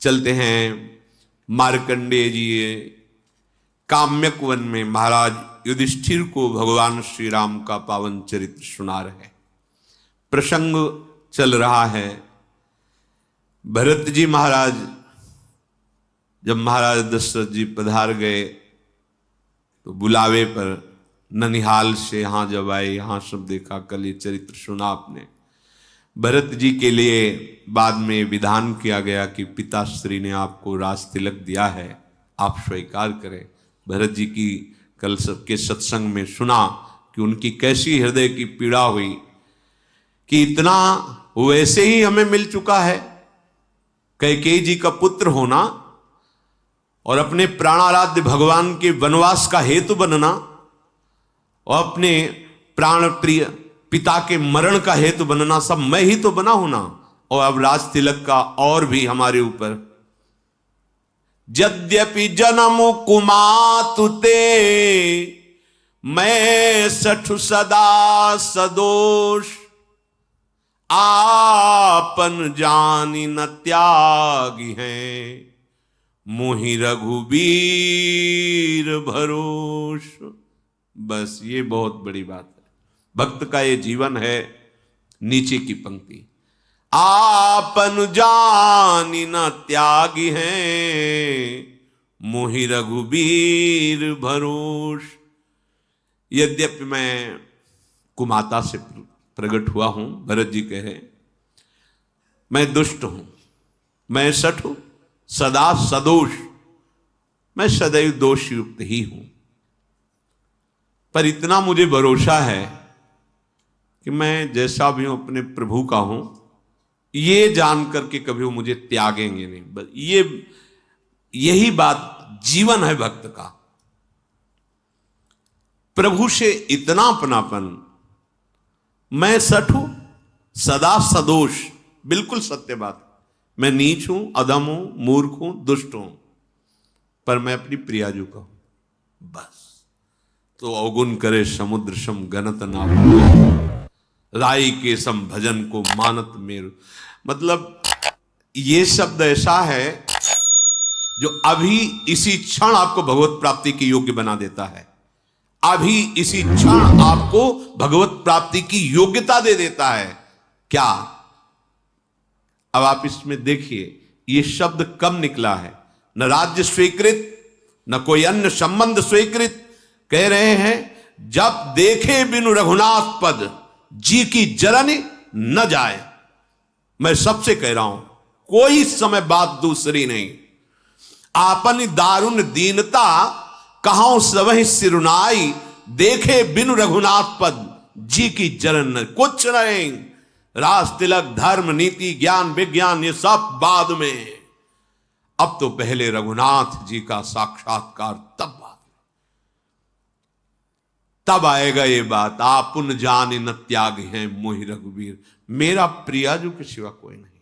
चलते हैं मार्कंडेय जी काम्यक वन में महाराज युधिष्ठिर को भगवान श्री राम का पावन चरित्र सुना रहे। प्रसंग चल रहा है भरत जी महाराज जब महाराज दशरथ जी पधार गए तो बुलावे पर ननिहाल से यहां जब आए, यहां सब देखा, कल ये चरित्र सुना आपने। भरत जी के लिए बाद में विधान किया गया कि पिताश्री ने आपको राज तिलक दिया है, आप स्वीकार करें। भरत जी की कल सबके सत्संग में सुना कि उनकी कैसी हृदय की पीड़ा हुई कि इतना वैसे ही हमें मिल चुका है, कैकेयी जी का पुत्र होना और अपने प्राणाराध्य भगवान के वनवास का हेतु बनना और अपने प्राण प्रिय पिता के मरण का हेतु बनना, सब मैं ही तो बना हूं ना, और अब राज तिलक का और भी हमारे ऊपर। यद्यपि जन्म कुमातुते मैं सठु सदा सदोष, आपन जानी न त्यागी हैं मोहि रघुबीर भरोष। बस ये बहुत बड़ी बात है, भक्त का ये जीवन है। नीचे की पंक्ति, आपन जानी न त्यागी हैं मोहि रघुबीर भरोष। यद्यपि मैं कुमाता से प्रकट हुआ हूं, भरत जी कहे, मैं दुष्ट हूं, मैं सठ हूं, सदा सदोष, मैं सदैव दोष युक्त ही हूं, पर इतना मुझे भरोसा है कि मैं जैसा भी हूं अपने प्रभु का हूं, ये जान करके कभी वो मुझे त्यागेंगे नहीं। बस यही बात जीवन है भक्त का। प्रभु से इतना अपनापन, मैं सठ हूं, सदा सदोष, बिल्कुल सत्य बात। मैं नीच हूं, अधम हूं, मूर्ख हूं, दुष्ट हूं, पर मैं अपनी प्रियाजू का हूं, बस। तो अवगुण करे समुद्र सम गणत ना, राई के सम भजन को मानत मेरु। मतलब ये शब्द ऐसा है जो अभी इसी क्षण आपको भगवत प्राप्ति के योग्य बना देता है, अभी इसी क्षण आपको भगवत प्राप्ति की योग्यता दे देता है। क्या? अब आप इसमें देखिए, ये शब्द कब निकला है? न राज्य स्वीकृत, न कोई अन्य संबंध स्वीकृत। कह रहे हैं जब देखे बिनु रघुनाथ पद, जी की जरनी न जाए। मैं सबसे कह रहा हूं, कोई समय बात दूसरी नहीं। आपन दारुण दीनता कहां सबहि सिरुनाई, देखे बिनु रघुनाथ पद, जी की जरन न। कुछ नहीं, राज तिलक, धर्म, नीति, ज्ञान, विज्ञान, ये सब बाद में। अब तो पहले रघुनाथ जी का साक्षात्कार, तब आएगा ये बात, आपुन जान न त्याग हैं मोहि रघुबीर। मेरा प्रियाजू के सिवा कोई नहीं।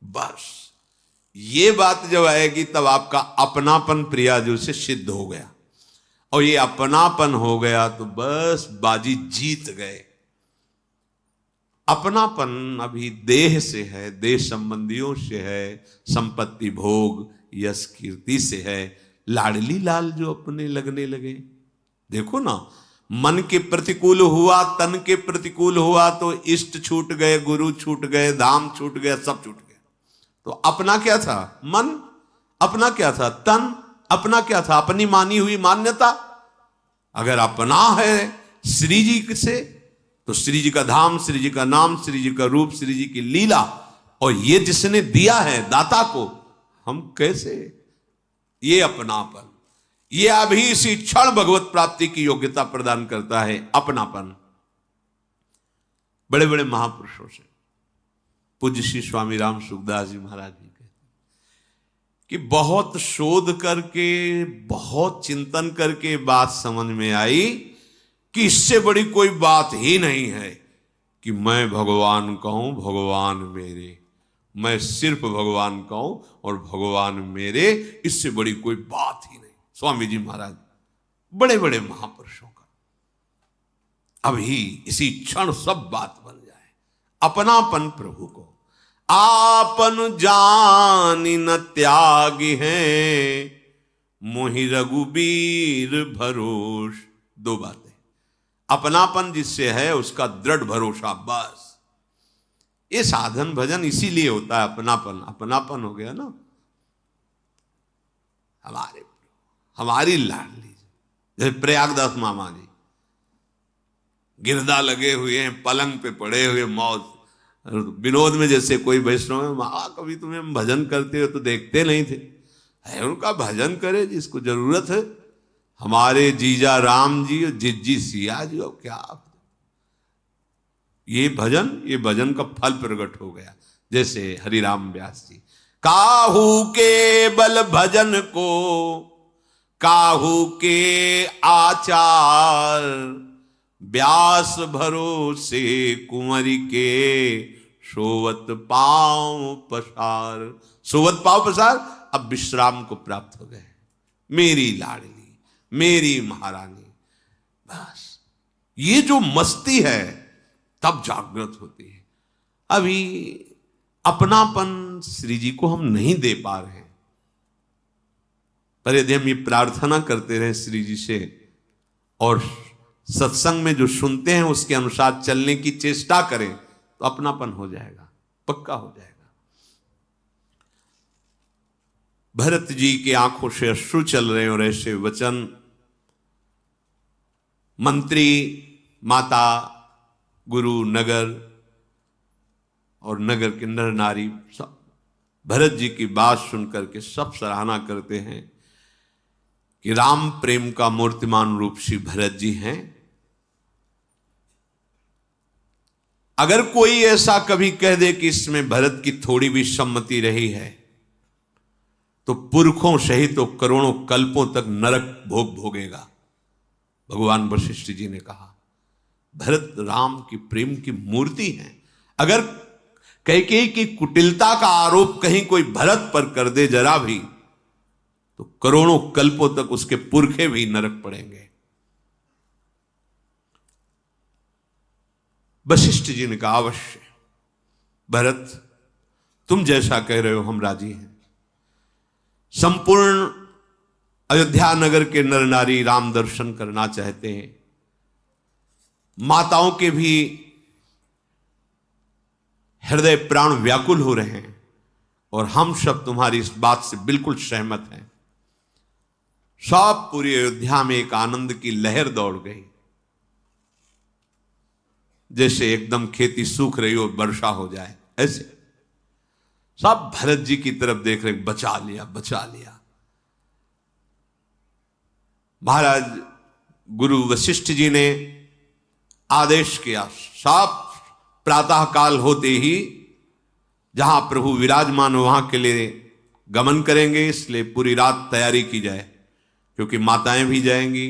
बस ये बात जब आएगी तब आपका अपनापन प्रियाजू से सिद्ध हो गया, और ये अपनापन हो गया तो बस बाजी जीत गए। अपनापन अभी देह से है, देह संबंधियों से है, संपत्ति, भोग, यश, कीर्ति से है। लाडली लाल जो अपने लगने लगे, देखो ना, मन के प्रतिकूल हुआ, तन के प्रतिकूल हुआ तो इष्ट छूट गए, गुरु छूट गए, धाम छूट गया, सब छूट गया। तो अपना क्या था? मन। अपना क्या था? तन। अपना क्या था? अपनी मानी हुई मान्यता। अगर अपना है श्री जी से तो श्री जी का धाम, श्री जी का नाम, श्री जी का रूप, श्री जी की लीला, और ये जिसने दिया है दाता को, हम कैसे? ये अपनापन, ये अभी इसी क्षण भगवत प्राप्ति की योग्यता प्रदान करता है, अपनापन। बड़े बड़े महापुरुषों से पूज्य श्री स्वामी राम सुखदास जी महाराज जी कहते कि बहुत शोध करके, बहुत चिंतन करके बात समझ में आई कि इससे बड़ी कोई बात ही नहीं है कि मैं भगवान कहूं, भगवान मेरे, मैं सिर्फ भगवान कहूं और भगवान मेरे, इससे बड़ी कोई बात ही नहीं। स्वामी जी महाराज, बड़े बड़े महापुरुषों का अभी इसी क्षण सब बात बन जाए। अपनापन प्रभु को, आपन जानि न त्यागी हैं, मोहि रघुबीर भरोस। दो बातें, अपनापन जिससे है उसका दृढ़ भरोसा, बस। ये साधन भजन इसीलिए होता है, अपनापन। अपनापन हो गया ना, हमारी लाडली। जैसे प्रयागदास मामा जी गिरदा लगे हुए हैं, पलंग पे पड़े हुए, मौत विनोद में जैसे कोई वैष्णव है, माँ कभी तुम्हें हम भजन करते हो तो देखते नहीं थे। है उनका भजन करे जिसको जरूरत है। हमारे जीजा राम जी और जिज्जी सिया जी, और क्या ये भजन का फल प्रकट हो गया। जैसे हरिराम व्यास जी, काहू के बल भजन को काहू के आचार, व्यास भरोसे कुंवरी के सोवत पांव पसार। सोवत पांव पसार, अब विश्राम को प्राप्त हो गए। मेरी लाडली, मेरी महारानी, बस ये जो मस्ती है तब जागृत होती है। अभी अपनापन श्री जी को हम नहीं दे पा रहे हैं, पर यदि हम ये प्रार्थना करते रहे श्री जी से और सत्संग में जो सुनते हैं उसके अनुसार चलने की चेष्टा करें तो अपनापन हो जाएगा, पक्का हो जाएगा। भरत जी की आंखों से अश्रु चल रहे और ऐसे वचन मंत्री, माता, गुरु, नगर और नगर के नर नारी सब भरत जी की बात सुनकर के सब सराहना करते हैं कि राम प्रेम का मूर्तिमान रूप श्री भरत जी हैं। अगर कोई ऐसा कभी कह दे कि इसमें भरत की थोड़ी भी सम्मति रही है तो पुरखों सहित तो करोड़ों कल्पों तक नरक भोग भोगेगा। भगवान वशिष्ठ जी ने कहा भरत राम की प्रेम की मूर्ति है। अगर कैकेयी की कुटिलता का आरोप कहीं कोई भरत पर कर दे जरा भी, तो करोड़ों कल्पों तक उसके पुरखे भी नरक पड़ेंगे। वशिष्ठ जी ने कहा अवश्य भरत, तुम जैसा कह रहे हो हम राजी हैं। संपूर्ण अयोध्या नगर के नर नारी राम दर्शन करना चाहते हैं। माताओं के भी हृदय प्राण व्याकुल हो रहे हैं और हम सब तुम्हारी इस बात से बिल्कुल सहमत हैं। सब पूरी अयोध्या में एक आनंद की लहर दौड़ गई, जैसे एकदम खेती सूख रही हो, वर्षा हो जाए ऐसे। सब भरत जी की तरफ देख रहे, बचा लिया बचा लिया। महाराज गुरु वशिष्ठ जी ने आदेश किया, सब प्रातः काल होते ही जहां प्रभु विराजमान वहां के लिए गमन करेंगे, इसलिए पूरी रात तैयारी की जाए, क्योंकि माताएं भी जाएंगी,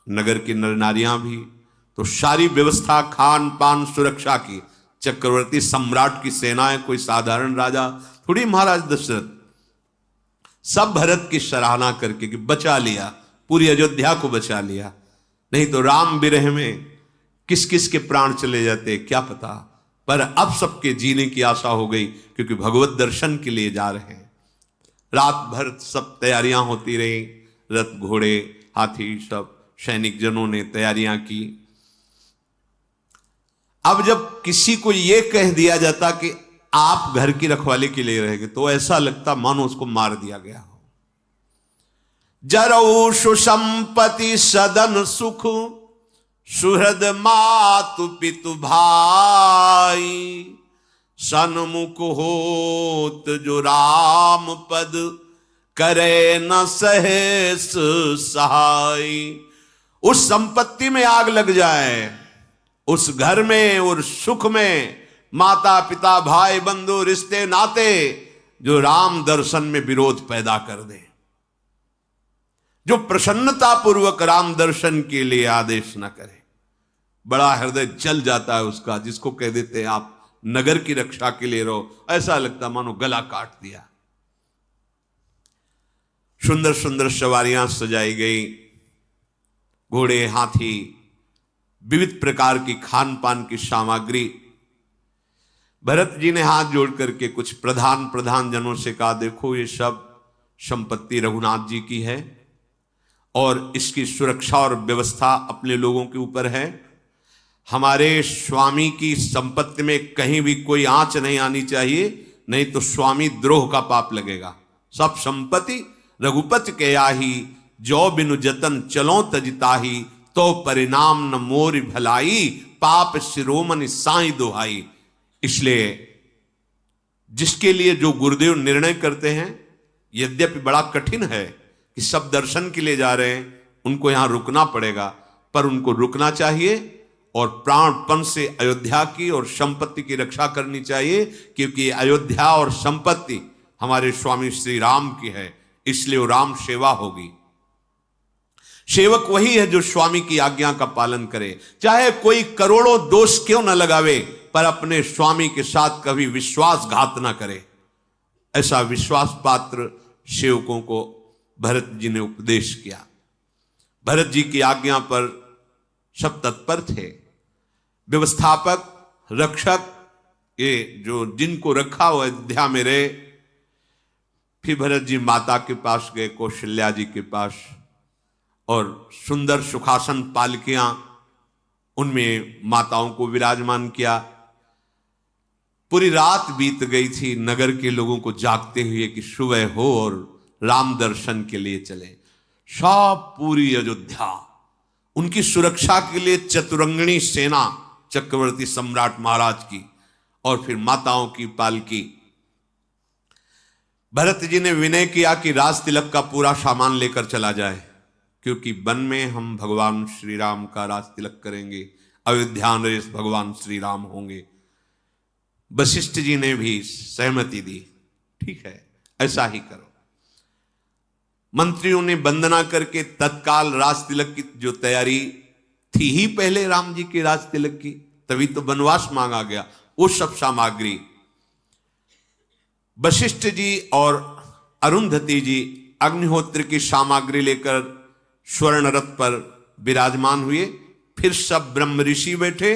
नगर की नर नारियां भी। तो सारी व्यवस्था खान पान सुरक्षा की, चक्रवर्ती सम्राट की सेनाएं, कोई साधारण राजा थोड़ी, महाराज दशरथ सब भरत की सराहना करके कि बचा लिया, पूरी अयोध्या को बचा लिया। नहीं तो राम विरह में किस किस के प्राण चले जाते क्या पता। पर अब सबके जीने की आशा हो गई, क्योंकि भगवत दर्शन के लिए जा रहे हैं। रात भर सब तैयारियां होती रही, रथ घोड़े हाथी सब सैनिक जनों ने तैयारियां की। अब जब किसी को यह कह दिया जाता कि आप घर की रखवाली के लिए रहेंगे, तो ऐसा लगता मानो उसको मार दिया गया हो। जरऊ सुसंपत्ति सदन सुख, सुहृद मातु पितु भाई, सन्मुख होत जो राम पद, करे न सहेस सहाय। उस संपत्ति में आग लग जाए, उस घर में और सुख में, माता पिता भाई बंधु रिश्ते नाते, जो राम दर्शन में विरोध पैदा कर दे, जो प्रसन्नता पूर्वक राम दर्शन के लिए आदेश न करे, बड़ा हृदय जल जाता है उसका। जिसको कह देते हैं आप नगर की रक्षा के लिए रहो, ऐसा लगता मानो गला काट दिया। सुंदर सुंदर सवारियां सजाई गई, घोड़े हाथी, विविध प्रकार की खान पान की सामग्री। भरत जी ने हाथ जोड़ करके कुछ प्रधान जनों से कहा, देखो ये सब संपत्ति रघुनाथ जी की है और इसकी सुरक्षा और व्यवस्था अपने लोगों के ऊपर है। हमारे स्वामी की संपत्ति में कहीं भी कोई आंच नहीं आनी चाहिए, नहीं तो स्वामी द्रोह का पाप लगेगा। सब संपत्ति रघुपति के आही, जो बिनु जतन चलो तजताही, तो परिणाम न मोर भलाई, पाप शिरोमणि साई दोहाई। इसलिए जिसके लिए जो गुरुदेव निर्णय करते हैं, यद्यपि बड़ा कठिन है कि सब दर्शन के लिए जा रहे हैं, उनको यहां रुकना पड़ेगा, पर उनको रुकना चाहिए और प्राणपण से अयोध्या की और संपत्ति की रक्षा करनी चाहिए, क्योंकि अयोध्या और संपत्ति हमारे स्वामी श्री राम की है, इसलिए वो राम सेवा होगी। सेवक वही है जो स्वामी की आज्ञा का पालन करे, चाहे कोई करोड़ों दोष क्यों न लगावे, पर अपने स्वामी के साथ कभी विश्वासघात न करे। ऐसा विश्वास पात्र सेवकों को भरत जी ने उपदेश किया। भरत जी की आज्ञा पर सब तत्पर थे। व्यवस्थापक, रक्षक, ये जो जिनको रखा हुआ अयोध्या में रहे। फिर भरत जी माता के पास गए, कौशल्या जी के पास, और सुंदर सुखासन पालकियां, उनमें माताओं को विराजमान किया। पूरी रात बीत गई थी नगर के लोगों को जागते हुए कि सुबह हो और राम दर्शन के लिए चले। सब पूरी अयोध्या उनकी सुरक्षा के लिए चतुरंगिणी सेना, चक्रवर्ती सम्राट महाराज की, और फिर माताओं की पालकी। भरत जी ने विनय किया कि राज तिलक का पूरा सामान लेकर चला जाए, क्योंकि वन में हम भगवान श्री राम का राज तिलक करेंगे, अयोध्या नरेश भगवान श्री राम होंगे। वशिष्ठ जी ने भी सहमति दी, ठीक है ऐसा ही करो। मंत्रियों ने वंदना करके तत्काल राज तिलक की जो तैयारी थी ही पहले राम जी के राज तिलक की, तभी तो वनवास मांगा गया, वो सब सामग्री वशिष्ठ जी और अरुंधति जी अग्निहोत्र की सामग्री लेकर स्वर्ण रथ पर विराजमान हुए। फिर सब ब्रह्म ऋषि बैठे,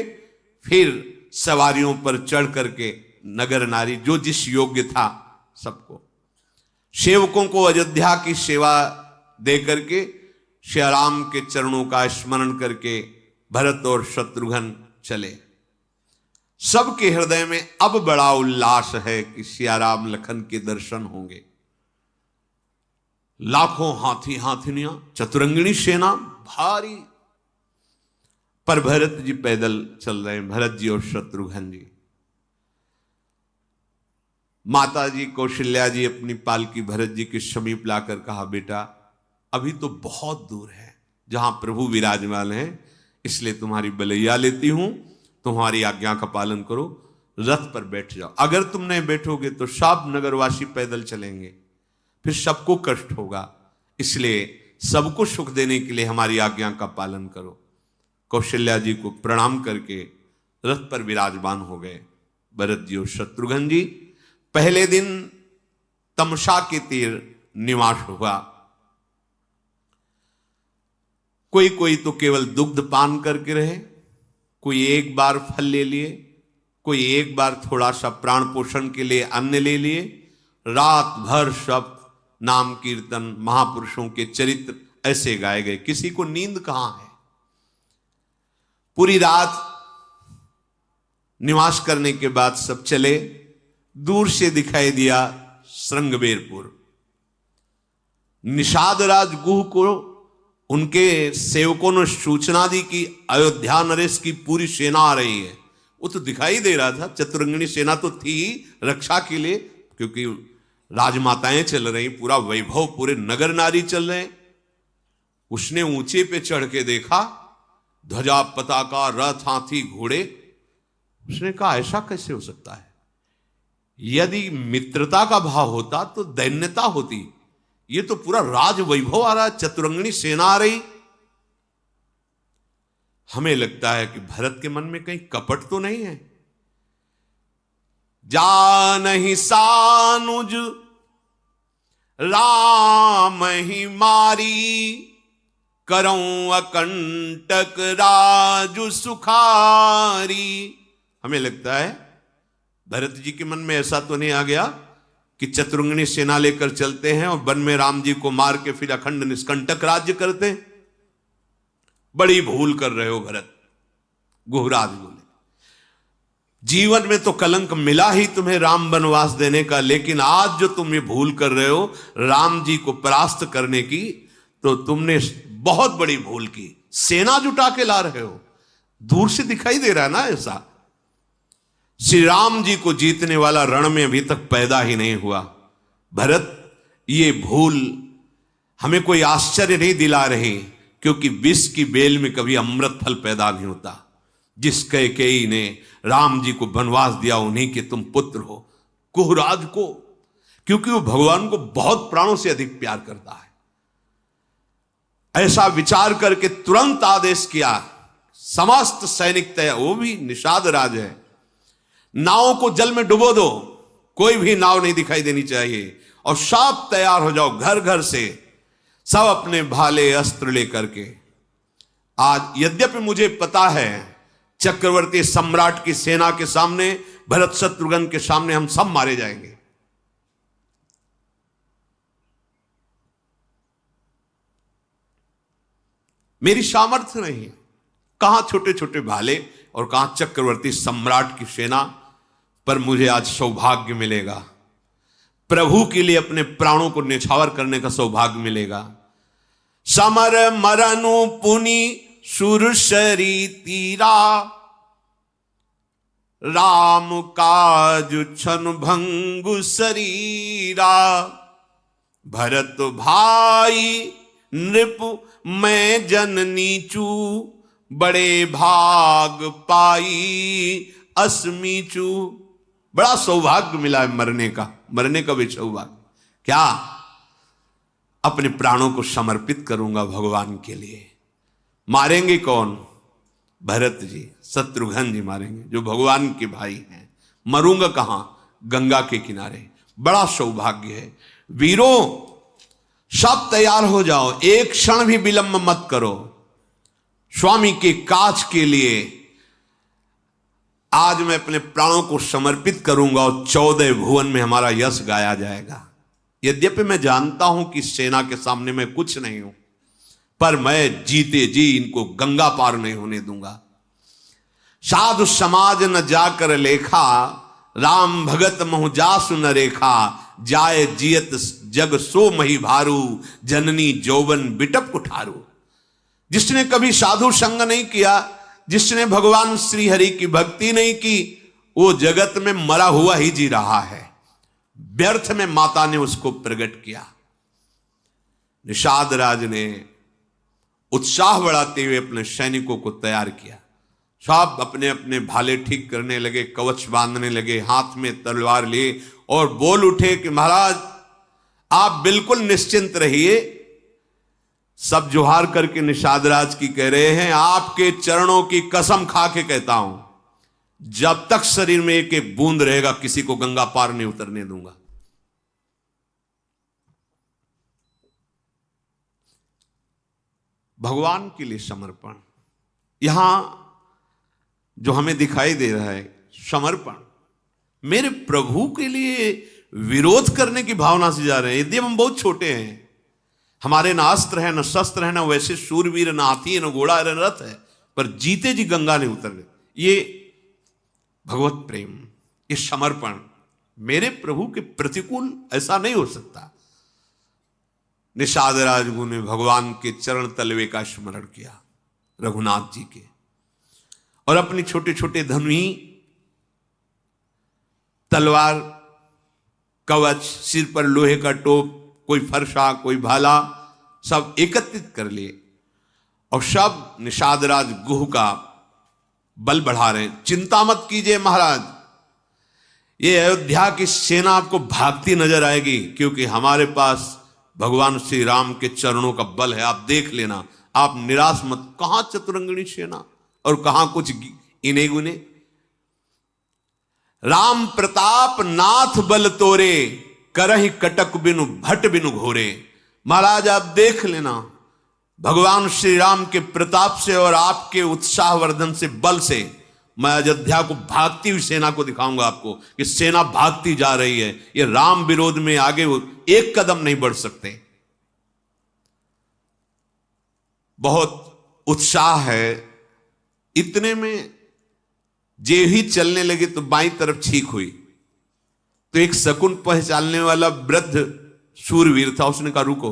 फिर सवारियों पर चढ़ करके नगर नारी जो जिस योग्य था सबको, सेवकों को अयोध्या की सेवा दे करके श्री राम के चरणों का स्मरण करके भरत और शत्रुघ्न चले। सबके हृदय में अब बड़ा उल्लास है कि सिया राम लखन के दर्शन होंगे। लाखों हाथी हाथिनियां, चतुरंगिणी सेना भारी, पर भरत जी पैदल चल रहे हैं, भरत जी और शत्रुघ्न जी। माता जी कौशल्या जी अपनी पालकी भरत जी के समीप लाकर कहा, बेटा अभी तो बहुत दूर है जहां प्रभु विराजमान है, इसलिए तुम्हारी बलैया लेती हूं, तुम्हारी आज्ञा का पालन करो, रथ पर बैठ जाओ। अगर तुम नहीं बैठोगे तो सब नगरवासी पैदल चलेंगे, फिर सबको कष्ट होगा, इसलिए सबको सुख देने के लिए हमारी आज्ञा का पालन करो। कौशल्या जी को प्रणाम करके रथ पर विराजमान हो गए भरत जी और शत्रुघ्न जी। पहले दिन तमसा के तीर निवास हुआ। कोई कोई तो केवल दुग्ध पान करके रहे, कोई एक बार फल ले लिए, कोई एक बार थोड़ा सा प्राण पोषण के लिए अन्न ले लिए। रात भर सब नाम कीर्तन, महापुरुषों के चरित्र ऐसे गाए गए, किसी को नींद कहां है। पूरी रात निवास करने के बाद सब चले। दूर से दिखाई दिया श्रृंगबेरपुर। निषाद राज गुह को उनके सेवकों ने सूचना दी कि अयोध्या नरेश की पूरी सेना आ रही है। वो तो दिखाई दे रहा था, चतुरंगिणी सेना तो थी ही रक्षा के लिए, क्योंकि राजमाताएं चल रही, पूरा वैभव, पूरे नगर नारी चल रहे। उसने ऊंचे पे चढ़ के देखा, ध्वजा पताका रथ हाथी घोड़े। उसने कहा ऐसा कैसे हो सकता है, यदि मित्रता का भाव होता तो दैन्यता होती, ये तो पूरा राज वैभव आ रहा, चतुरंगिणी सेना आ रही। हमें लगता है कि भरत के मन में कहीं कपट तो नहीं है। जानहि सानुज राम ही मारी, करऊं अकंटक राजु सुखारी। हमें लगता है भरत जी के मन में ऐसा तो नहीं आ गया कि चतुरंगिणी सेना लेकर चलते हैं और वन में राम जी को मार के फिर अखंड निष्कंटक राज्य करते हैं? बड़ी भूल कर रहे हो भरत। गुहराज बोले, जीवन में तो कलंक मिला ही तुम्हें राम वनवास देने का, लेकिन आज जो तुम ये भूल कर रहे हो राम जी को परास्त करने की, तो तुमने बहुत बड़ी भूल की। सेना जुटा के ला रहे हो, दूर से दिखाई दे रहा है ना ऐसा। श्री राम जी को जीतने वाला रण में अभी तक पैदा ही नहीं हुआ। भरत, ये भूल हमें कोई आश्चर्य नहीं दिला रही, क्योंकि विष की बेल में कभी अमृत फल पैदा नहीं होता। जिस कैकेयी ने राम जी को वनवास दिया उन्हीं के तुम पुत्र हो। कुहराज को, क्योंकि वो भगवान को बहुत प्राणों से अधिक प्यार करता है। ऐसा विचार करके तुरंत आदेश किया, समस्त सैनिक तय, वो भी निषाद राज है, नावों को जल में डुबो दो, कोई भी नाव नहीं दिखाई देनी चाहिए, और सब तैयार हो जाओ घर घर से, सब अपने भाले अस्त्र लेकर के। आज यद्यपि मुझे पता है चक्रवर्ती सम्राट की सेना के सामने, भरत शत्रुघ्न के सामने हम सब मारे जाएंगे, मेरी सामर्थ्य नहीं, कहां छोटे छोटे भाले और कहां चक्रवर्ती सम्राट की सेना, पर मुझे आज सौभाग्य मिलेगा, प्रभु के लिए अपने प्राणों को न्यौछावर करने का सौभाग्य मिलेगा। समर मरनु पुनि सुरसरी तीरा, राम काज छन भंगु शरीरा, भरत भाई नृप मैं जननीचू, बड़े भाग पाई अस्मीचू। बड़ा सौभाग्य मिला है मरने का भी सौभाग्य। क्या? अपने प्राणों को समर्पित करूंगा भगवान के लिए। मारेंगे कौन? भरत जी, शत्रुघ्न जी मारेंगे, जो भगवान के भाई हैं। मरूंगा कहां? गंगा के किनारे। बड़ा सौभाग्य है। वीरों, सब तैयार हो जाओ, एक क्षण भी विलंब मत करो। स्वामी के काज के लिए आज मैं अपने प्राणों को समर्पित करूंगा और 14 भुवन में हमारा यश गाया जाएगा। यद्यपि मैं जानता हूं कि सेना के सामने मैं कुछ नहीं हूं, पर मैं जीते जी इनको गंगा पार नहीं होने दूंगा। साधु समाज न जाकर लेखा, राम भगत महु जासु न रेखा, जाए जियत जग सो मही भारू, जननी जौवन बिटप कुठारू। जिसने कभी साधु संग नहीं किया, जिसने भगवान श्री हरि की भक्ति नहीं की, वो जगत में मरा हुआ ही जी रहा है। व्यर्थ में माता ने उसको प्रकट किया। निषाद राज ने उत्साह बढ़ाते हुए अपने सैनिकों को तैयार किया। सब अपने अपने भाले ठीक करने लगे, कवच बांधने लगे, हाथ में तलवार लिए और बोल उठे कि महाराज आप बिल्कुल निश्चिंत रहिए। सब जोहार करके निषाद राज की कह रहे हैं, आपके चरणों की कसम खा के कहता हूं, जब तक शरीर में एक एक बूंद रहेगा किसी को गंगा पार नहीं उतरने दूंगा। भगवान के लिए समर्पण, यहां जो हमें दिखाई दे रहा है समर्पण, मेरे प्रभु के लिए विरोध करने की भावना से जा रहे हैं। यदि हम बहुत छोटे हैं, हमारे ना अस्त्र है, न शस्त्र है, न वैसे शूरवीर, न हाथी है, न घोड़ा है, न रथ है, पर जीते जी गंगा नहीं उतर गए। ये भगवत प्रेम, ये समर्पण मेरे प्रभु के प्रतिकूल ऐसा नहीं हो सकता। निषाद राजगुरु ने भगवान के चरण तलवे का स्मरण किया, रघुनाथ जी के, और अपनी छोटे छोटे धनुही, तलवार, कवच, सिर पर लोहे का टोप, कोई फरसा, कोई भाला, सब एकत्रित कर लिए और सब निषाद राज गुह का बल बढ़ा रहे। चिंता मत कीजिए महाराज, ये अयोध्या की सेना आपको भागती नजर आएगी, क्योंकि हमारे पास भगवान श्री राम के चरणों का बल है। आप देख लेना, आप निराश मत। कहां चतुरंगिणी सेना और कहां कुछ इने गुने। राम प्रताप नाथ बल तोरे, करहि कटक बिनु भट बिनु घोरे। महाराज आप देख लेना, भगवान श्री राम के प्रताप से और आपके उत्साहवर्धन से, बल से मैं अयोध्या को भागती हुई सेना को दिखाऊंगा आपको कि सेना भागती जा रही है, ये राम विरोध में आगे वो एक कदम नहीं बढ़ सकते। बहुत उत्साह है। इतने में जे ही चलने लगे तो बाईं तरफ छींक हुई, तो एक शकुन पहचानने वाला वृद्ध शूरवीर था, उसने कहा रुको,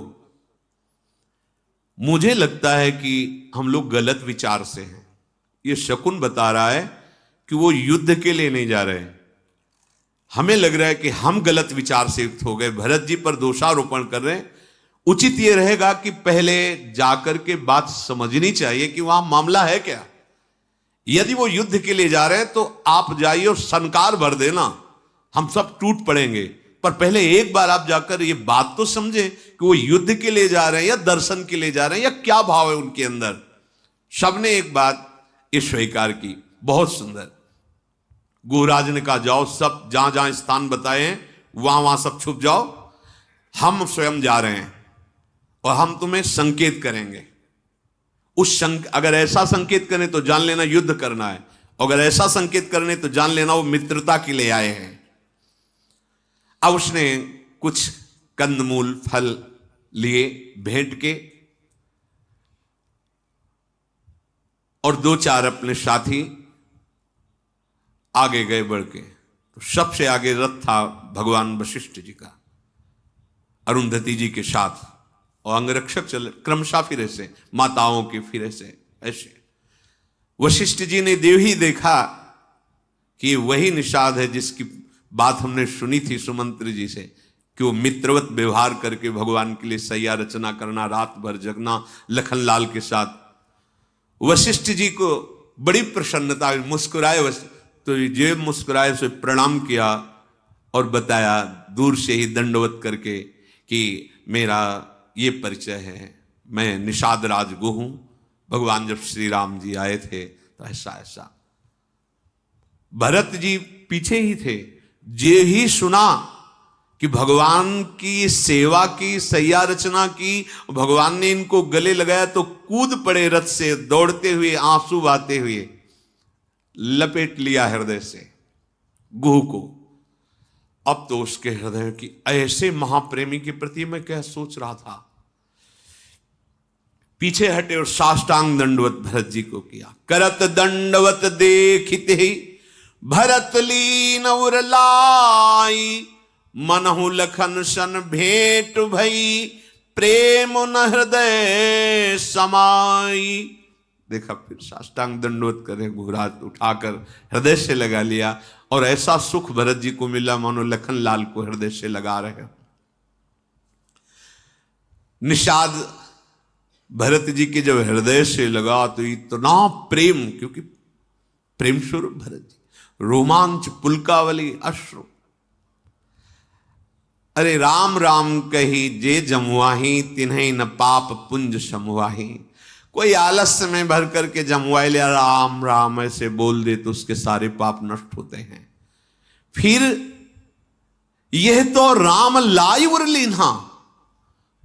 मुझे लगता है कि हम लोग गलत विचार से हैं। ये शकुन बता रहा है कि वो युद्ध के लिए नहीं जा रहे, हमें लग रहा है कि हम गलत विचार से युक्त हो गए, भरत जी पर दोषारोपण कर रहे हैं। उचित ये रहेगा कि पहले जाकर के बात समझनी चाहिए कि वहां मामला है क्या। यदि वो युद्ध के लिए जा रहे हैं तो आप जाइए और सनकार भर देना, हम सब टूट पड़ेंगे, पर पहले एक बार आप जाकर ये बात तो समझे कि वो युद्ध के लिए जा रहे हैं या दर्शन के लिए जा रहे हैं, या क्या भाव है उनके अंदर। सबने एक बात ये स्वीकार की, बहुत सुंदर। गुहराज ने कहा जाओ, सब जहां जहां स्थान बताए हैं वहां वहां सब छुप जाओ, हम स्वयं जा रहे हैं और हम तुम्हें संकेत करेंगे। अगर ऐसा संकेत करें तो जान लेना युद्ध करना है, अगर ऐसा संकेत करने तो जान लेना वो मित्रता के लिए आए हैं। अब उसने कुछ कंदमूल फल लिए भेंट के, और दो चार अपने साथी आगे गए बढ़ के। तो सबसे आगे रथ था भगवान वशिष्ठ जी का, अरुंधति जी के साथ, और अंगरक्षक चल क्रमशः फिर से माताओं के फिर से ऐसे। वशिष्ठ जी ने देव ही देखा कि वही निषाद है जिसकी बात हमने सुनी थी सुमंत्र जी से, कि वो मित्रवत व्यवहार करके भगवान के लिए सैया रचना करना, रात भर जगना लखनलाल के साथ। वशिष्ठ जी को बड़ी प्रसन्नता हुई, मुस्कुराए, तो ये मुस्कुराए से प्रणाम किया और बताया दूर से ही दंडवत करके कि मेरा ये परिचय है, मैं निषाद राज गो हूं। भगवान जब श्री राम जी आए थे तो ऐसा ऐसा। भरत जी पीछे ही थे, जे ही सुना कि भगवान की सेवा की, सैया रचना की, भगवान ने इनको गले लगाया तो कूद पड़े रथ से, दौड़ते हुए, आंसू बहाते हुए, लपेट लिया हृदय से गुह को। अब तो उसके हृदय की ऐसे महाप्रेमी के प्रति मैं क्या सोच रहा था। पीछे हटे और साष्टांग दंडवत भरत जी को किया। करत दंडवत देखिते ही भरत लीन उर लाई, मनहु लखन सन भेंट भई, प्रेम न हृदय समाई। देखा, फिर साष्टांग दंडवत करे, गुहराज उठाकर हृदय से लगा लिया, और ऐसा सुख भरत जी को मिला मानो लखनलाल को हृदय से लगा रहे हो। निषाद भरत जी के जब हृदय से लगा तो इतना प्रेम, क्योंकि प्रेम स्वरूप भरत जी, रोमांच, पुलकावली, अश्रु। अरे राम राम कही जे जमुआही, तिन्हें न पाप पुंज समुआही। कोई आलस्य में भर करके जमुआ लिया राम राम ऐसे बोल दे तो उसके सारे पाप नष्ट होते हैं। फिर यह तो राम लाई उर लीन्हा,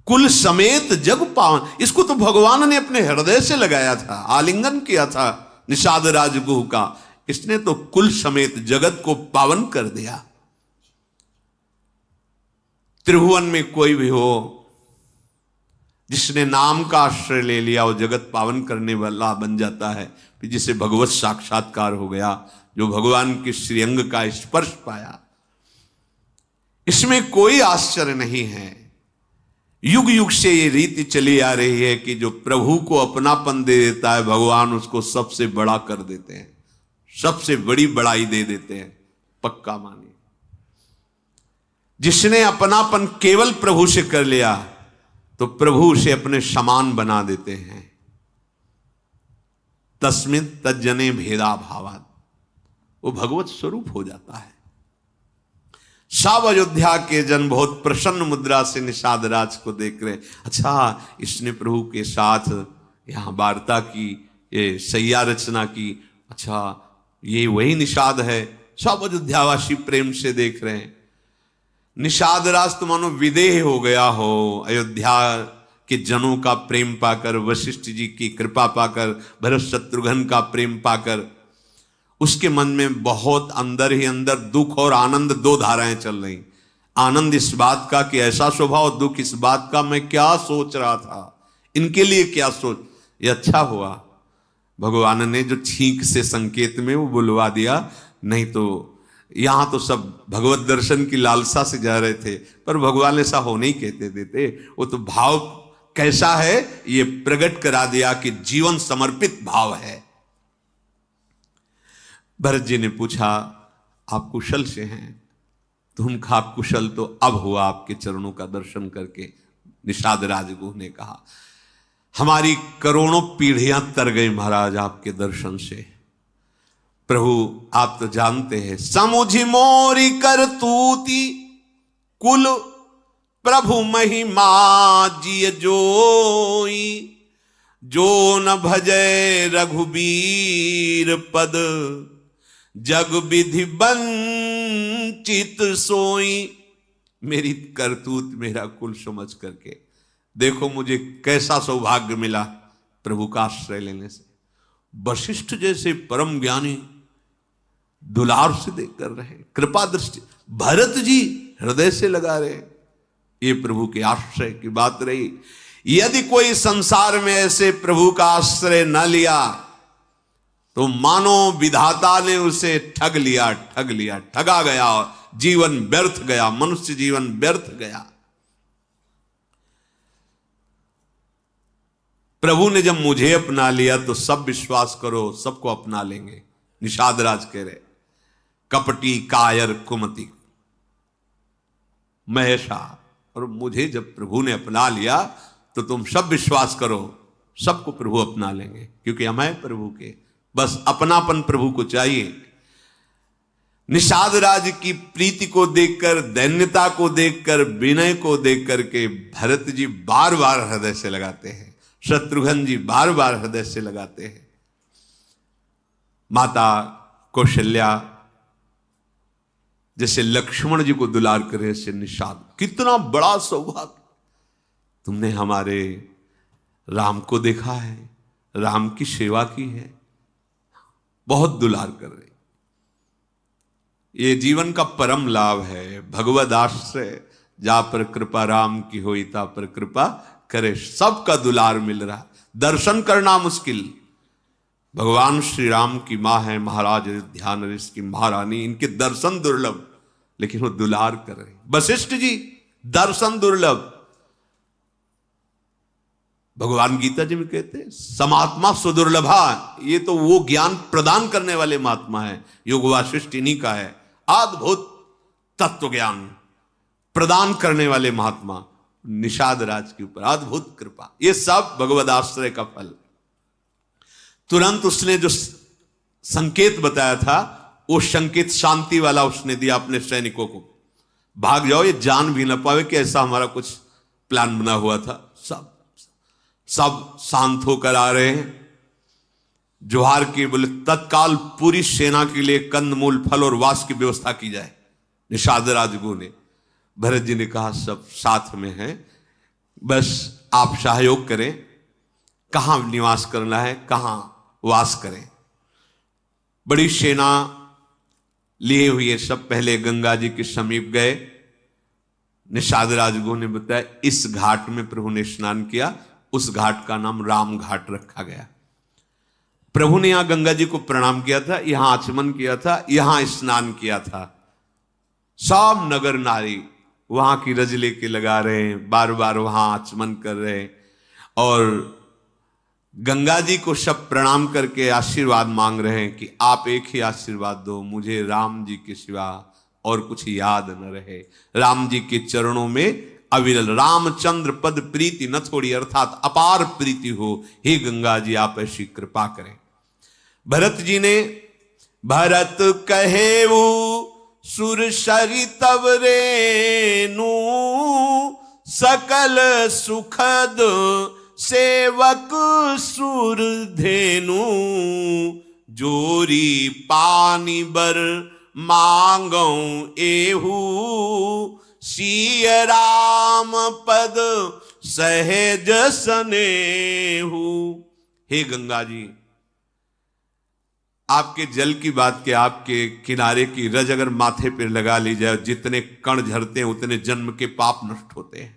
कुल समेत जग पावन। इसको तो भगवान ने अपने हृदय से लगाया था, आलिंगन किया था निषाद राजगुह का। इसने तो कुल समेत जगत को पावन कर दिया। त्रिभुवन में कोई भी हो, जिसने नाम का आश्रय ले लिया वो जगत पावन करने वाला बन जाता है। फिर जिसे भगवत साक्षात्कार हो गया, जो भगवान के श्रीअंग का स्पर्श पाया, इसमें कोई आश्चर्य नहीं है। युग युग से ये रीति चली आ रही है कि जो प्रभु को अपनापन दे देता है भगवान उसको सबसे बड़ा कर देते हैं, सबसे बड़ी बड़ाई दे देते हैं। पक्का मानिए, जिसने अपनापन केवल प्रभु से कर लिया तो प्रभु उसे अपने समान बना देते हैं। तस्मिन् तज्जने भेदा भावात्, वो भगवत स्वरूप हो जाता है। सब अयोध्या के जन बहुत प्रसन्न मुद्रा से निषाद राज को देख रहे। अच्छा, इसने प्रभु के साथ यहां वार्ता की, ये सैया रचना की, अच्छा ये वही निषाद है। सब अयोध्यावासी प्रेम से देख रहे हैं। निषाद राज तो मानो विदेह हो गया हो, अयोध्या के जनों का प्रेम पाकर, वशिष्ठ जी की कृपा पाकर, भरत शत्रुघ्न का प्रेम पाकर, उसके मन में बहुत अंदर ही अंदर दुख और आनंद दो धाराएं चल रही। आनंद इस बात का कि ऐसा स्वभाव, दुख इस बात का मैं क्या सोच रहा था, इनके लिए क्या सोच। ये अच्छा हुआ भगवान ने जो छींक से संकेत में वो बुलवा दिया, नहीं तो यहां तो सब भगवत दर्शन की लालसा से जा रहे थे, पर भगवान ऐसा हो नहीं कहते देते। वो तो भाव कैसा है ये प्रकट करा दिया कि जीवन समर्पित भाव है। भरत जी ने पूछा आप कुशल से हैं? तो उनका आप कुशल तो अब हुआ आपके चरणों का दर्शन करके। निषाद राजगुह ने कहा हमारी करोड़ों पीढ़ियां तर गई महाराज आपके दर्शन से। प्रभु आप तो जानते हैं, समुझ मोरी करतूती कुल प्रभु महिमा जिय जोई, जो न भजय रघुबीर पद जग विधि वंचित सोई। मेरी करतूत मेरा कुल समझ करके देखो मुझे कैसा सौभाग्य मिला प्रभु का आश्रय लेने से। वशिष्ठ जैसे परम ज्ञानी दुलार से देख कर रहे, कृपा दृष्टि, भरत जी हृदय से लगा रहे, ये प्रभु के आश्रय की बात रही। यदि कोई संसार में ऐसे प्रभु का आश्रय न लिया तो मानो विधाता ने उसे ठग लिया, ठगा गया, जीवन व्यर्थ गया, मनुष्य जीवन व्यर्थ गया। प्रभु ने जब मुझे अपना लिया तो सब विश्वास करो सबको अपना लेंगे। निषाद राज कह रहे कपटी कायर कुमति महेशा, और मुझे जब प्रभु ने अपना लिया तो तुम सब विश्वास करो सबको प्रभु अपना लेंगे, क्योंकि हम हैं प्रभु के, बस अपनापन प्रभु को चाहिए। निषाद राज की प्रीति को देखकर, दैन्यता को देखकर, विनय को देख करके भरत जी बार बार हृदय से लगाते हैं, शत्रुघ्न जी बार बार हृदय से लगाते हैं। माता कौशल्या जैसे लक्ष्मण जी को दुलार करे से निषाद, कितना बड़ा सौभाग्य, तुमने हमारे राम को देखा है, राम की सेवा की है, बहुत दुलार कर रहे। ये जीवन का परम लाभ है, भगवद आश्रय जा पर कृपा राम की होई ता पर कृपा करे, सबका दुलार मिल रहा। दर्शन करना मुश्किल, भगवान श्री राम की मां है महाराज ध्यान ऋषि की महारानी, इनके दर्शन दुर्लभ, लेकिन वो दुलार कर रहे। वशिष्ठ जी दर्शन दुर्लभ, भगवान गीता जी में कहते हैं समात्मा सुदुर्लभा, ये तो वो ज्ञान प्रदान करने वाले महात्मा है, योग वासिष्ठ इन्हीं का है। अद्भुत तत्व ज्ञान प्रदान करने वाले महात्मा निषाद राज के ऊपर अद्भुत कृपा, ये सब भगवद आश्रय का फल। तुरंत उसने जो संकेत बताया था वो संकेत शांति वाला उसने दिया अपने सैनिकों को, भाग जाओ, ये जान भी ना पावे कि ऐसा हमारा कुछ प्लान बना हुआ था। सब शांत होकर आ रहे हैं, जोहार के बोले तत्काल पूरी सेना के लिए कंदमूल फल और वास की व्यवस्था की जाए। निषाद राजगुरु ने, भरत जी ने कहा सब साथ में हैं, बस आप सहयोग करें, कहां निवास करना है, कहां वास करें। बड़ी सेना लिए हुए सब पहले गंगा जी के समीप गए। निषाद राजगुरु ने बताया इस घाट में प्रभु ने स्नान किया, उस घाट का नाम राम घाट रखा गया। प्रभु ने यहां गंगा जी को प्रणाम किया था, यहां आचमन किया था, यहां स्नान किया था। सब नगर नारी वहां की रज लेके लगा रहे हैं, बार बार वहां आचमन कर रहे हैं, और गंगा जी को सब प्रणाम करके आशीर्वाद मांग रहे हैं कि आप एक ही आशीर्वाद दो, मुझे राम जी के सिवा और कुछ याद न रहे। राम जी के चरणों में अविरल रामचंद्र पद प्रीति न थोड़ी, अर्थात अपार प्रीति हो, हे गंगा जी आप ऐसी कृपा करें। भरत जी ने, भरत कहे वो सुर सरितव रेनु, सकल सुखद सेवक सुर धेनु, जोरी पानी बर मांगौ एहू, सिय राम पद सहज सनेहू। हे गंगा जी, आपके जल की बात के आपके किनारे की रज अगर माथे पर लगा ली जाए, जितने कण झरते हैं उतने जन्म के पाप नष्ट होते हैं।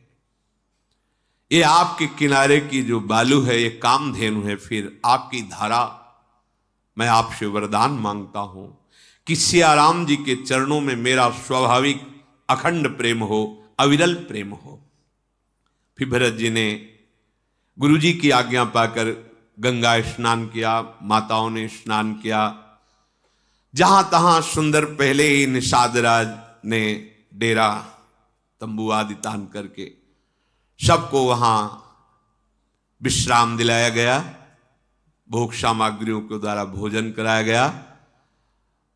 ये आपके किनारे की जो बालू है ये कामधेनु है। फिर आपकी धारा, मैं आपसे वरदान मांगता हूं कि सियाराम जी के चरणों में मेरा स्वाभाविक अखंड प्रेम हो, अविरल प्रेम हो। फिर भरत जी ने गुरु जी की आज्ञा पाकर गंगा स्नान किया, माताओं ने स्नान किया। जहां तहां सुंदर पहले ही निषाद राज ने डेरा तंबू आदि तान करके सबको वहां विश्राम दिलाया गया, भोग सामग्रियों के द्वारा भोजन कराया गया।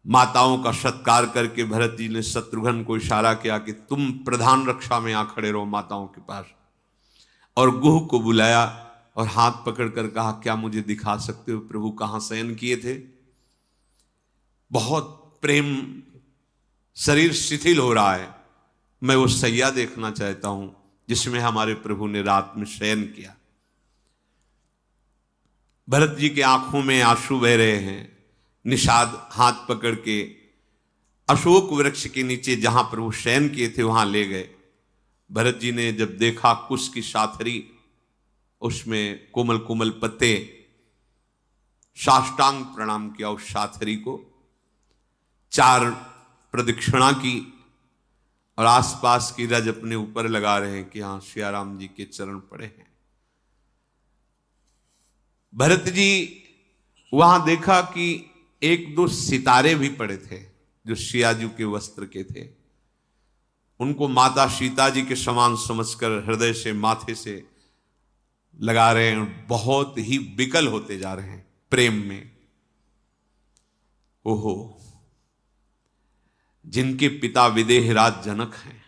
माताओं का सत्कार करके भरत जी ने शत्रुघ्न को इशारा किया कि तुम प्रधान रक्षा में आ खड़े रहो माताओं के पास, और गुह को बुलाया और हाथ पकड़कर कहा, क्या मुझे दिखा सकते हो प्रभु कहां शयन किए थे? बहुत प्रेम, शरीर शिथिल हो रहा है, मैं वो सैया देखना चाहता हूं जिसमें हमारे प्रभु ने रात में शयन किया। भरत जी के आंखों में आंसू बह रहे हैं। निषाद हाथ पकड़ के अशोक वृक्ष के नीचे जहां प्रभु शयन किए थे वहां ले गए। भरत जी ने जब देखा कुश की साथरी, उसमें कोमल कोमल पत्ते, साष्टांग प्रणाम किया उस साथरी को, 4 प्रदक्षिणा की और आसपास की रज अपने ऊपर लगा रहे हैं कि हां सियाराम जी के चरण पड़े हैं। भरत जी वहां देखा कि 1-2 सितारे भी पड़े थे जो सियाजू के वस्त्र के थे। उनको माता सीता जी के समान समझकर हृदय से, माथे से लगा रहे हैं। बहुत ही विकल होते जा रहे हैं प्रेम में। ओहो, जिनके पिता विदेहराज जनक हैं,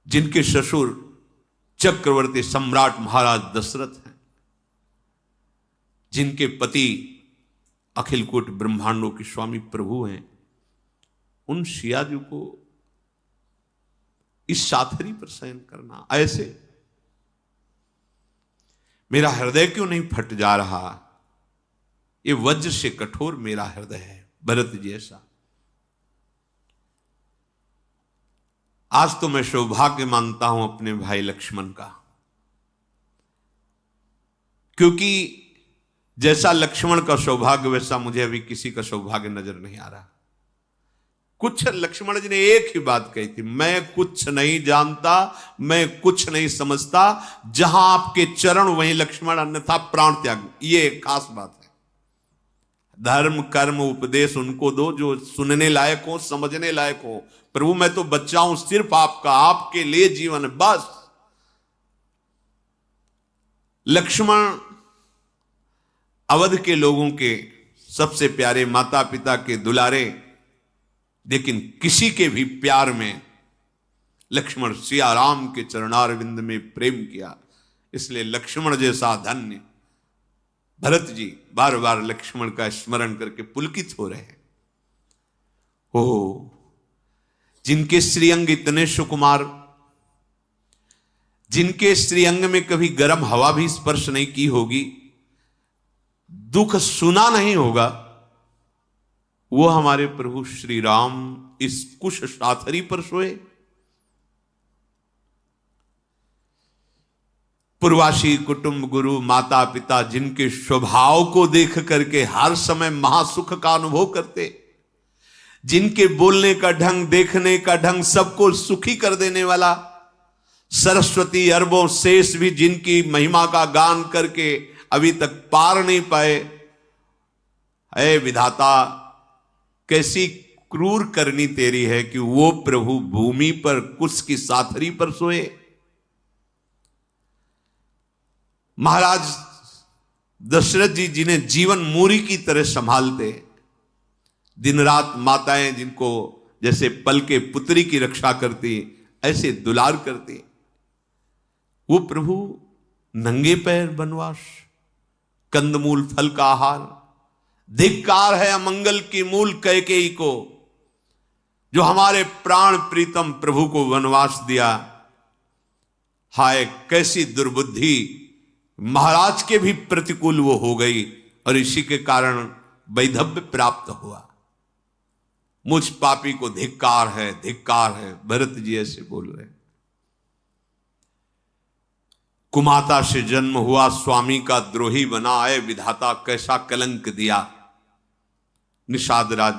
जिनके ससुर चक्रवर्ती सम्राट महाराज दशरथ हैं, जिनके पति अखिल कोटि ब्रह्मांडों के स्वामी प्रभु हैं, उन सियाजू को इस साथरी पर शयन करना, ऐसे मेरा हृदय क्यों नहीं फट जा रहा? ये वज्र से कठोर मेरा हृदय है भरत जी ऐसा। आज तो मैं सौभाग्य मानता हूं अपने भाई लक्ष्मण का, क्योंकि जैसा लक्ष्मण का सौभाग्य वैसा मुझे अभी किसी का सौभाग्य नजर नहीं आ रहा। कुछ लक्ष्मण जी ने एक ही बात कही थी, मैं कुछ नहीं जानता, मैं कुछ नहीं समझता, जहां आपके चरण वहीं लक्ष्मण, अन्यथा प्राण त्याग। ये खास बात है। धर्म कर्म उपदेश उनको दो जो सुनने लायक हो, समझने लायक हो। प्रभु मैं तो बच्चा हूं सिर्फ आपका, आपके लिए जीवन है बस। लक्ष्मण अवध के लोगों के सबसे प्यारे, माता पिता के दुलारे, लेकिन किसी के भी प्यार में लक्ष्मण सियाराम के चरणारविंद में प्रेम किया। इसलिए लक्ष्मण जैसा धन्य भरत जी बार बार लक्ष्मण का स्मरण करके पुलकित हो रहे हैं। ओ, जिनके श्रीअंग इतने सुकुमार, जिनके श्रीअंग में कभी गर्म हवा भी स्पर्श नहीं की होगी, दुख सुना नहीं होगा, वो हमारे प्रभु श्री राम इस कुश साथरी पर सोए। पूर्वासी कुटुंब, गुरु, माता पिता, जिनके स्वभाव को देख करके हर समय महासुख का अनुभव करते, जिनके बोलने का ढंग, देखने का ढंग सबको सुखी कर देने वाला, सरस्वती अरबों शेष भी जिनकी महिमा का गान करके अभी तक पार नहीं पाए। ऐ विधाता, कैसी क्रूर करनी तेरी है कि वो प्रभु भूमि पर कुश की साथरी पर सोए। महाराज दशरथ जी जिन्हें जीवन मूरी की तरह संभालते, दिन रात माताएं जिनको जैसे पल के पुत्री की रक्षा करती, ऐसे दुलार करती, वो प्रभु नंगे पैर वनवास, कंदमूल फल का आहार। धिक्कार है अमंगल की मूल कैकेयी को, जो हमारे प्राण प्रीतम प्रभु को वनवास दिया। हाय कैसी दुर्बुद्धि महाराज के भी प्रतिकूल वो हो गई और इसी के कारण वैधव्य प्राप्त हुआ। मुझ पापी को धिक्कार है, धिक्कार है, भरत जी ऐसे बोल रहे। कुमाता से जन्म हुआ, स्वामी का द्रोही बना, आए विधाता कैसा कलंक दिया। निषाद राज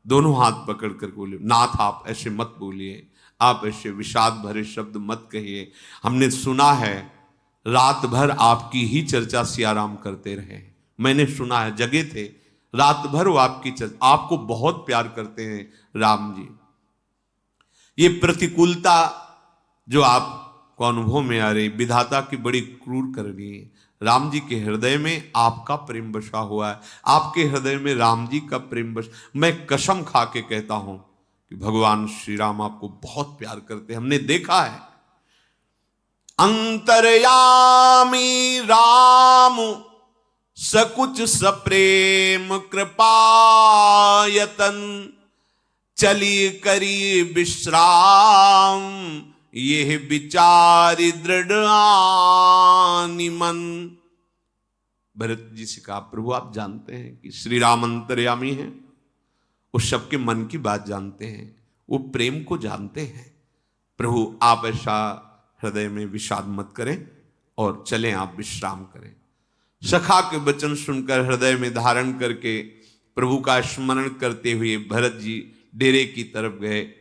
दोनों हाथ पकड़ कर बोले, नाथ आप ऐसे मत बोलिए, आप ऐसे विषाद भरे शब्द मत कहिए। हमने सुना है रात भर आपकी ही चर्चा सियाराम करते रहे। मैंने सुना है, जगे थे रात भर वो आपकी चर्चा, आपको बहुत प्यार करते हैं राम जी। ये प्रतिकूलता जो आपको अनुभव में आ रही, विधाता की बड़ी क्रूर करनी है। राम जी के हृदय में आपका प्रेम बसा हुआ है, आपके हृदय में राम जी का प्रेम बस। मैं कसम खा के कहता हूं कि भगवान श्री राम आपको बहुत प्यार करते हैं, हमने देखा है। अंतर्यामी राम सकुच सप्रेम कृपायतन, चली करी विश्राम ये विचारी दृढ़ आनि मन। भरत जी से कहा, प्रभु आप जानते हैं कि श्री राम अंतर्यामी हैं, वो सबके मन की बात जानते हैं, वो प्रेम को जानते हैं। प्रभु आप ऐसा हृदय में विषाद मत करें और चलें, आप विश्राम करें। सखा के वचन सुनकर हृदय में धारण करके प्रभु का स्मरण करते हुए भरत जी डेरे की तरफ गए।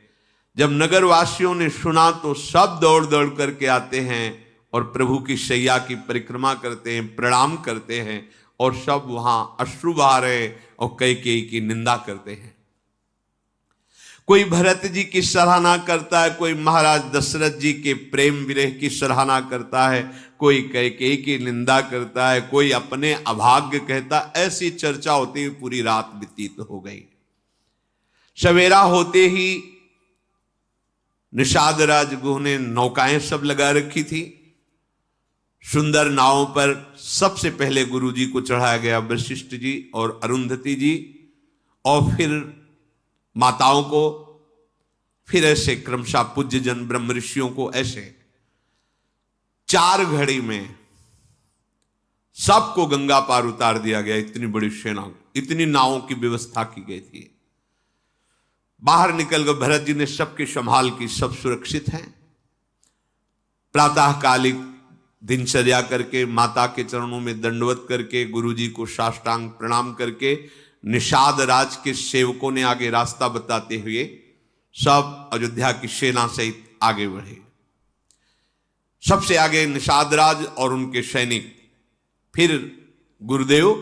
जब नगरवासियों ने सुना तो सब दौड़ दौड़ करके आते हैं और प्रभु की शैया की परिक्रमा करते हैं, प्रणाम करते हैं और सब वहां अश्रु बहा रहे और कैकेयी की निंदा करते हैं। कोई भरत जी की सराहना करता है, कोई महाराज दशरथ जी के प्रेम विरह की सराहना करता है, कोई कैकेयी की निंदा करता है, कोई अपने अभाग्य कहता। ऐसी चर्चा होती हुई पूरी रात व्यतीत हो गई। सवेरा होते ही निषाद राज गुह ने नौकाएं सब लगा रखी थी। सुंदर नावों पर सबसे पहले गुरु जी को चढ़ाया गया, वशिष्ठ जी और अरुंधति जी, और फिर माताओं को, फिर ऐसे क्रमशः पूज्य जन ब्रह्म ऋषियों को, ऐसे 4 घड़ी में सबको गंगा पार उतार दिया गया। इतनी बड़ी सेना, इतनी नावों की व्यवस्था की गई थी। बाहर निकल गए, भरत जी ने सबकी संभाल की, सब सुरक्षित हैं। प्रातःकालिक दिनचर्या करके, माता के चरणों में दंडवत करके, गुरु जी को साष्टांग प्रणाम करके, निषाद राज के सेवकों ने आगे रास्ता बताते हुए सब अयोध्या की सेना सहित आगे बढ़े। सबसे आगे निषाद राज और उनके सैनिक, फिर गुरुदेव,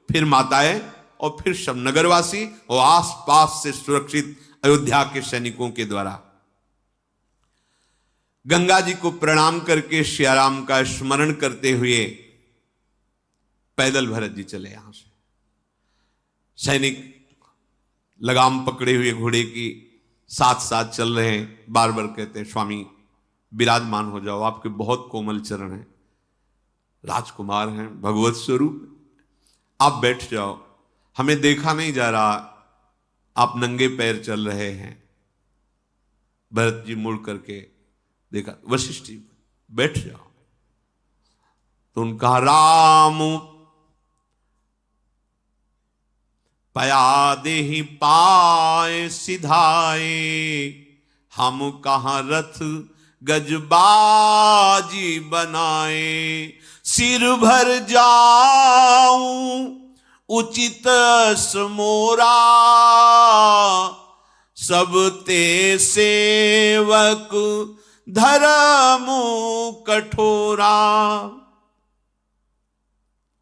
फिर माताएं और फिर सब नगरवासी और आसपास से सुरक्षित अयोध्या के सैनिकों के द्वारा। गंगा जी को प्रणाम करके सियाराम का स्मरण करते हुए पैदल भरत जी चले। यहां से सैनिक लगाम पकड़े हुए घोड़े की साथ साथ चल रहे हैं। बार बार कहते हैं, स्वामी विराजमान हो जाओ, आपके बहुत कोमल चरण हैं, राजकुमार हैं, भगवत स्वरूप, आप बैठ जाओ, हमें देखा नहीं जा रहा, आप नंगे पैर चल रहे हैं। भरत जी मुड़ करके देखा, वशिष्ठ जी बैठ जाओ। तो उनका राम पया देहि पाए सिधाए, हम कहां रथ गजबाजी बनाए, सिर भर जाऊं उचित समोरा, सब ते सेवक धर्म कठोरा।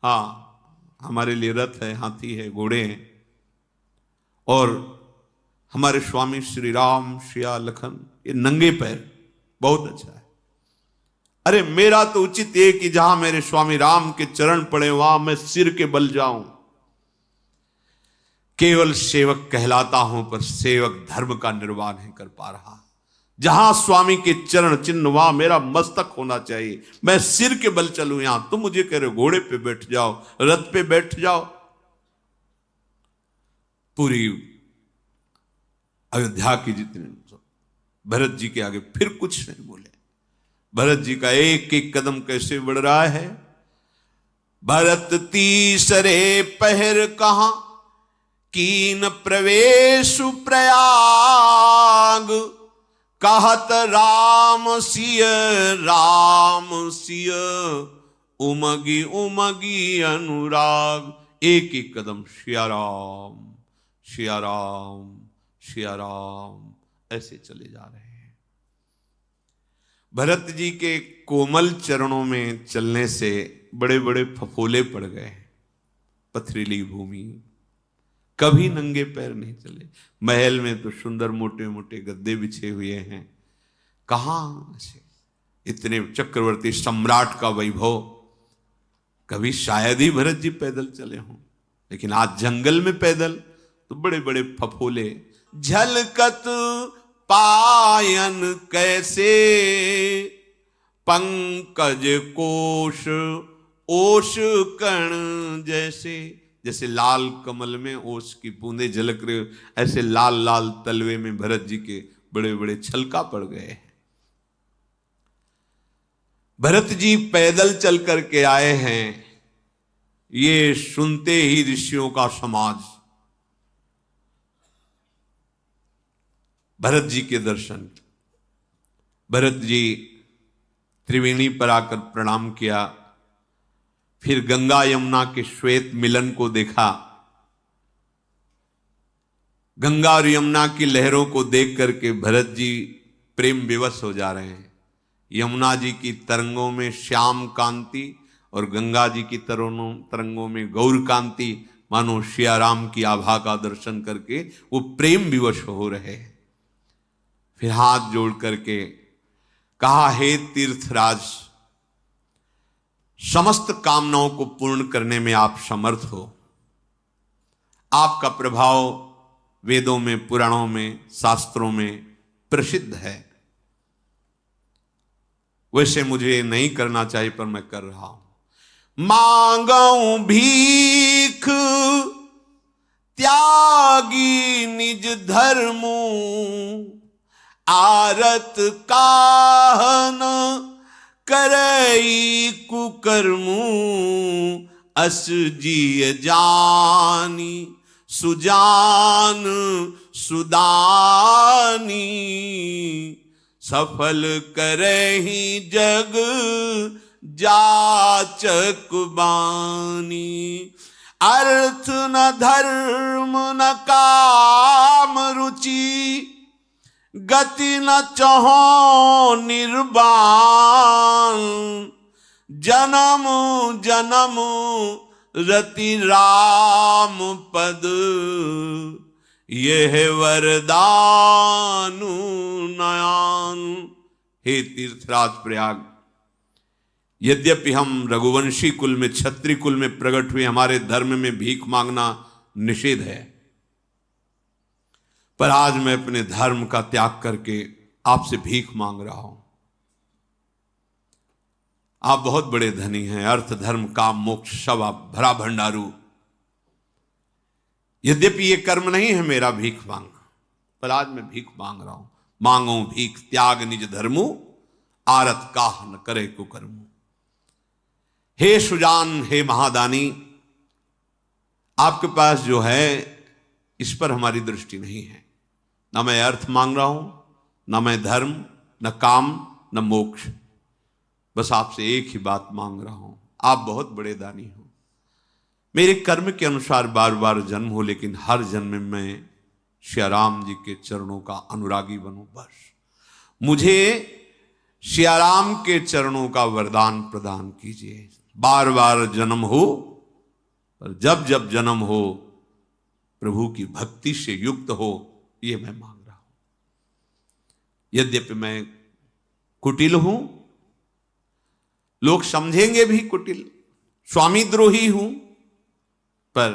हाँ, हमारे लिए रथ है, हाथी है, घोड़े हैं, और हमारे स्वामी श्री राम, श्रिया लखन, ये नंगे पैर, बहुत अच्छा है। अरे मेरा तो उचित है कि जहां मेरे स्वामी राम के चरण पड़े वहां मैं सिर के बल जाऊं। केवल सेवक कहलाता हूं पर सेवक धर्म का निर्वाह नहीं कर पा रहा। जहां स्वामी के चरण चिन्ह वहां मेरा मस्तक होना चाहिए, मैं सिर के बल चलूं। यहां तुम मुझे कह रहे हो घोड़े पे बैठ जाओ, रथ पे बैठ जाओ। पूरी अयोध्या की जितने भरत जी के आगे फिर कुछ नहीं बोले। भरत जी का एक एक कदम कैसे बढ़ रहा है, भरत तीसरे पहर कहाँ कीन प्रवेश प्रयाग, कहत राम सिय उमगी उमगी अनुराग। एक एक कदम सिया राम सिया राम सिया राम ऐसे चले जा रहे हैं। भरत जी के कोमल चरणों में चलने से बड़े बड़े फफोले पड़ गए। पथरीली भूमि, कभी नंगे पैर नहीं चले। महल में तो सुंदर मोटे मोटे गद्दे बिछे हुए हैं, कहां से इतने चक्रवर्ती सम्राट का वैभव। कभी शायद ही भरत जी पैदल चले हों, लेकिन आज जंगल में पैदल तो बड़े बड़े फफोले। झलकत पायन कैसे पंकज कोश ओश कण जैसे। जैसे लाल कमल में ओस की बूंदे झलक रहे, ऐसे लाल लाल तलवे में भरत जी के बड़े बड़े छलका पड़ गए हैं। भरत जी पैदल चल करके आए हैं, ये सुनते ही ऋषियों का समाज भरत जी के दर्शन। भरत जी त्रिवेणी पर आकर प्रणाम किया, फिर गंगा यमुना के श्वेत मिलन को देखा। गंगा और यमुना की लहरों को देख करके भरत जी प्रेम विवश हो जा रहे हैं। यमुना जी की तरंगों में श्याम कांति और गंगा जी की तरंगों में गौर कांति, मानो सिया राम की आभा का दर्शन करके वो प्रेम विवश हो रहे हैं। फिर हाथ जोड़ करके कहा, हे तीर्थराज, समस्त कामनाओं को पूर्ण करने में आप समर्थ हो। आपका प्रभाव वेदों में, पुराणों में, शास्त्रों में प्रसिद्ध है। वैसे मुझे नहीं करना चाहिए पर मैं कर रहा हूं। मांगू भीख त्यागी निज धर्मू, आरत काहन करई कुकर्मू, अस जिय जानी सुजान सुदानी, सफल करही जग जाचक बानी। अर्थ न धर्म न काम रुचि, गति न चहो निर्वाण, जन्म जन्म रति राम पद, यह वरदानु नयान। हे तीर्थराज प्रयाग, यद्यपि हम रघुवंशी कुल में, क्षत्रिय कुल में प्रकट हुए, हमारे धर्म में भीख मांगना निषेध है, पर आज मैं अपने धर्म का त्याग करके आपसे भीख मांग रहा हूं। आप बहुत बड़े धनी हैं, अर्थ धर्म काम मोक्ष सब आप भरा भंडारू। यद्यपि ये कर्म नहीं है मेरा भीख मांगना, पर आज मैं भीख मांग रहा हूं। मांगो भीख त्याग निज धर्मु, आरत काह न करे कुकर्मु। हे सुजान, हे महादानी, आपके पास जो है इस पर हमारी दृष्टि नहीं है। न मैं अर्थ मांग रहा हूं, न मैं धर्म, न काम, न मोक्ष, बस आपसे एक ही बात मांग रहा हूं। आप बहुत बड़े दानी हो, मेरे कर्म के अनुसार बार बार जन्म हो, लेकिन हर जन्म में मैं श्री राम जी के चरणों का अनुरागी बनूं। बस मुझे श्री राम के चरणों का वरदान प्रदान कीजिए। बार बार जन्म हो, पर जब जब जन्म हो प्रभु की भक्ति से युक्त हो, ये मैं मांग रहा हूं। यद्यपि मैं कुटिल हूं, लोग समझेंगे भी कुटिल, स्वामी द्रोही हूं, पर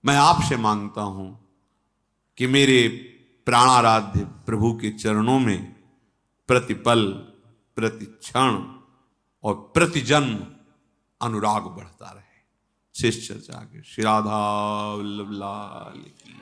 मैं आपसे मांगता हूं कि मेरे प्राणाराध्य प्रभु के चरणों में प्रतिपल, प्रति क्षण और प्रति जन्म अनुराग बढ़ता रहे। शेष चर्चा आगे। श्री राधा वल्लभ लाल की।